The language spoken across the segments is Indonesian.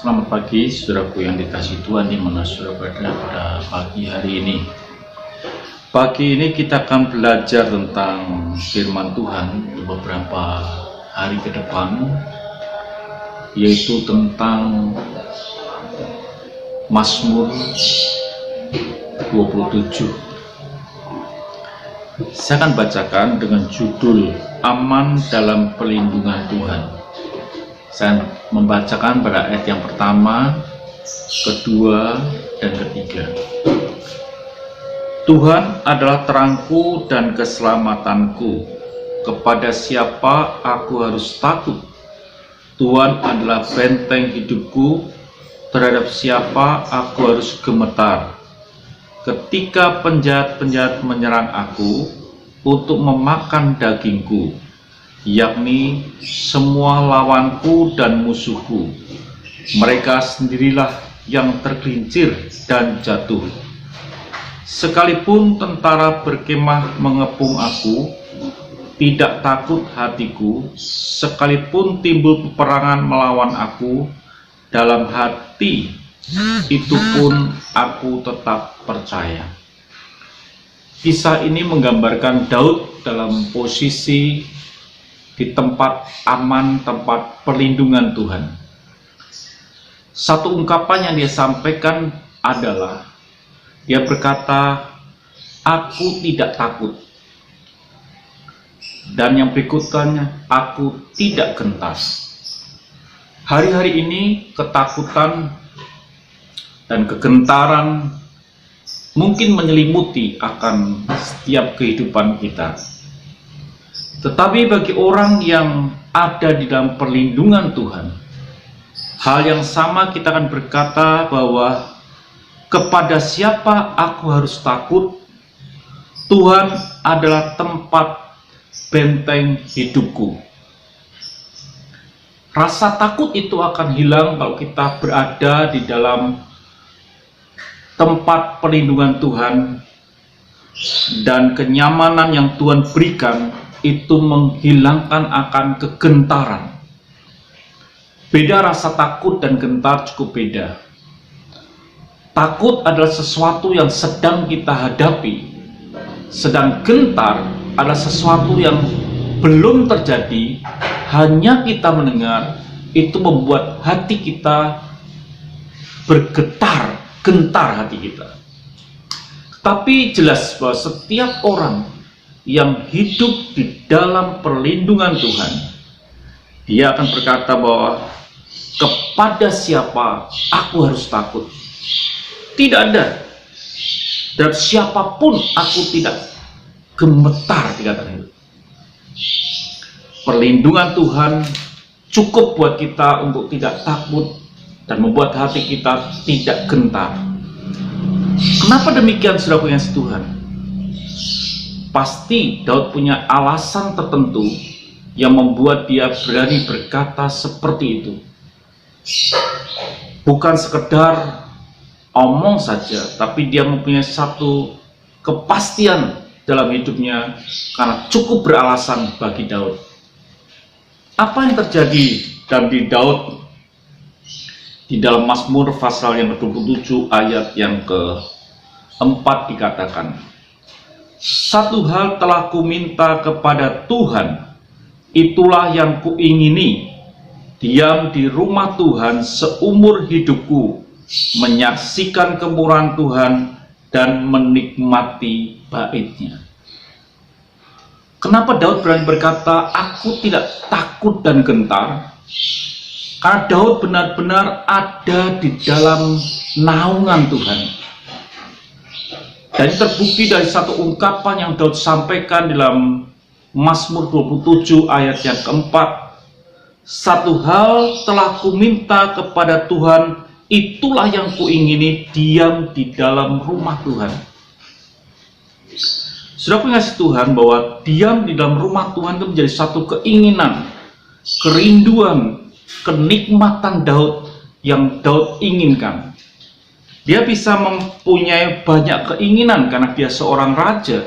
Selamat pagi, saudaraku yang dikasihi Tuhan, di mana saudara berada pada pagi hari ini. Pagi ini kita akan belajar tentang firman Tuhan untuk beberapa hari ke depan, yaitu tentang Mazmur 27. Saya akan bacakan dengan judul Aman dalam Perlindungan Tuhan. Saya membacakan pada ayat yang pertama, kedua, dan ketiga. Tuhan adalah terangku dan keselamatanku. Kepada siapa aku harus takut? Tuhan adalah benteng hidupku. Terhadap siapa aku harus gemetar? Ketika penjahat-penjahat menyerang aku untuk memakan dagingku, yakni semua lawanku dan musuhku, mereka sendirilah yang tergelincir dan jatuh. Sekalipun tentara berkemah mengepung aku, tidak takut hatiku. Sekalipun timbul peperangan melawan aku, dalam hati itu pun aku tetap percaya. Kisah ini menggambarkan Daud dalam posisi di tempat aman, tempat perlindungan Tuhan. Satu ungkapan yang dia sampaikan adalah, dia berkata, aku tidak takut. Dan yang berikutnya, aku tidak gentar. Hari-hari ini ketakutan dan kegentaran mungkin menyelimuti akan setiap kehidupan kita. Tetapi bagi orang yang ada di dalam perlindungan Tuhan, hal yang sama kita akan berkata bahwa kepada siapa aku harus takut? Tuhan adalah tempat benteng hidupku. Rasa takut itu akan hilang kalau kita berada di dalam tempat perlindungan Tuhan, dan kenyamanan yang Tuhan berikan itu menghilangkan akan kegentaran. Beda rasa takut dan gentar, cukup beda. Takut adalah sesuatu yang sedang kita hadapi, sedang gentar adalah sesuatu yang belum terjadi, hanya kita mendengar, itu membuat hati kita bergetar, gentar hati kita. Tapi jelas bahwa setiap orang yang hidup di dalam perlindungan Tuhan, dia akan berkata bahwa kepada siapa aku harus takut? Tidak ada. Dan siapapun aku tidak gemetar, dikatakan itu. Perlindungan Tuhan cukup buat kita untuk tidak takut dan membuat hati kita tidak gentar. Kenapa demikian, saudara yang Tuhan? Pasti Daud punya alasan tertentu yang membuat dia berani berkata seperti itu. Bukan sekedar omong saja, tapi dia mempunyai satu kepastian dalam hidupnya karena cukup beralasan bagi Daud. Apa yang terjadi dalam diri Daud di dalam Mazmur pasal yang ke-27 ayat yang ke-4 dikatakan, satu hal telah kuminta kepada Tuhan, itulah yang kuingini, diam di rumah Tuhan seumur hidupku, menyaksikan kemurahan Tuhan dan menikmati bait-Nya. Kenapa Daud berani berkata, aku tidak takut dan gentar? Karena Daud benar-benar ada di dalam naungan Tuhan. Dan terbukti dari satu ungkapan yang Daud sampaikan dalam Mazmur 27 ayat yang keempat. Satu hal telah kuminta kepada Tuhan, itulah yang kuingini, diam di dalam rumah Tuhan. Sudah pengasih Tuhan, bahwa diam di dalam rumah Tuhan itu menjadi satu keinginan, kerinduan, kenikmatan Daud yang Daud inginkan. Dia bisa mempunyai banyak keinginan karena dia seorang raja.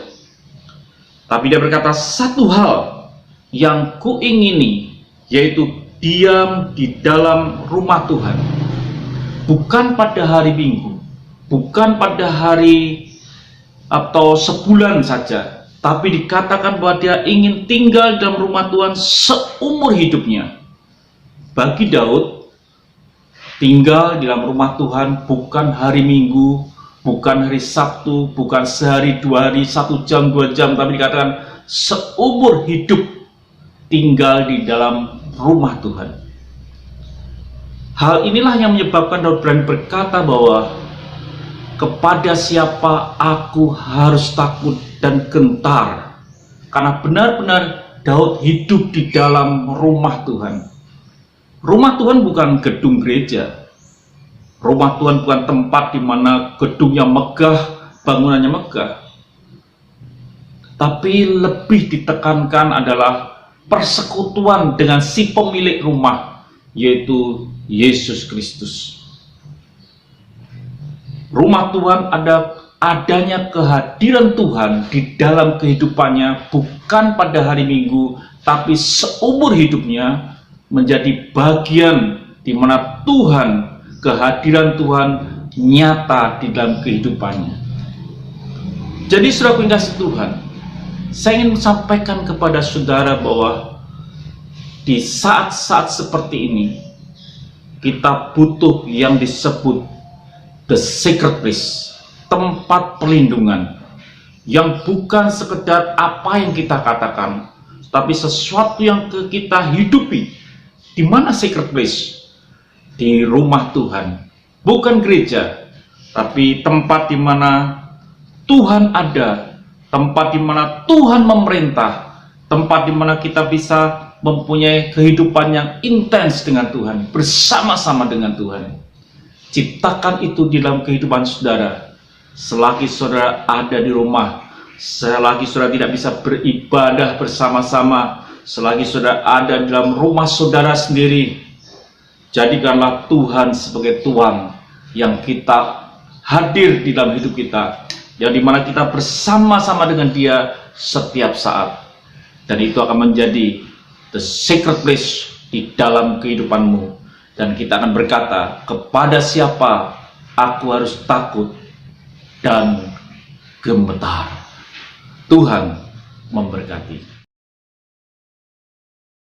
Tapi dia berkata, satu hal yang kuingini, yaitu diam di dalam rumah Tuhan. bukan pada hari Minggu, bukan pada hari atau sebulan saja, tapi dikatakan bahwa dia ingin tinggal dalam rumah Tuhan seumur hidupnya. Bagi Daud, tinggal di dalam rumah Tuhan bukan hari Minggu, bukan hari Sabtu, bukan sehari, 2 hari, 1 jam, 2 jam, tapi dikatakan seumur hidup tinggal di dalam rumah Tuhan. Hal inilah yang menyebabkan Daud berani berkata bahwa kepada siapa aku harus takut dan gentar, karena benar-benar Daud hidup di dalam rumah Tuhan. Rumah Tuhan bukan gedung gereja. Rumah Tuhan bukan tempat di mana gedungnya megah, bangunannya megah. Tapi lebih ditekankan adalah persekutuan dengan si pemilik rumah, yaitu Yesus Kristus. Rumah Tuhan adanya kehadiran Tuhan di dalam kehidupannya, bukan pada hari Minggu, tapi seumur hidupnya menjadi bagian di mana Tuhan, kehadiran Tuhan nyata di dalam kehidupannya. Jadi saudara kasih Tuhan, saya ingin sampaikan kepada saudara bahwa di saat-saat seperti ini kita butuh yang disebut the secret place, tempat perlindungan, yang bukan sekedar apa yang kita katakan, tapi sesuatu yang kita hidupi. Di mana secret place? Di rumah Tuhan, bukan gereja, tapi tempat di mana Tuhan ada, tempat di mana Tuhan memerintah, tempat di mana kita bisa mempunyai kehidupan yang intens dengan Tuhan, bersama-sama dengan Tuhan. Ciptakan itu di dalam kehidupan saudara. Selagi saudara ada di rumah, selagi saudara tidak bisa beribadah bersama-sama, selagi saudara ada di dalam rumah saudara sendiri, jadikanlah Tuhan sebagai Tuhan yang kita hadir di dalam hidup kita, yang dimana kita bersama-sama dengan Dia setiap saat. Dan itu akan menjadi the secret place di dalam kehidupanmu. Dan kita akan berkata, kepada siapa aku harus takut dan gemetar. Tuhan memberkati.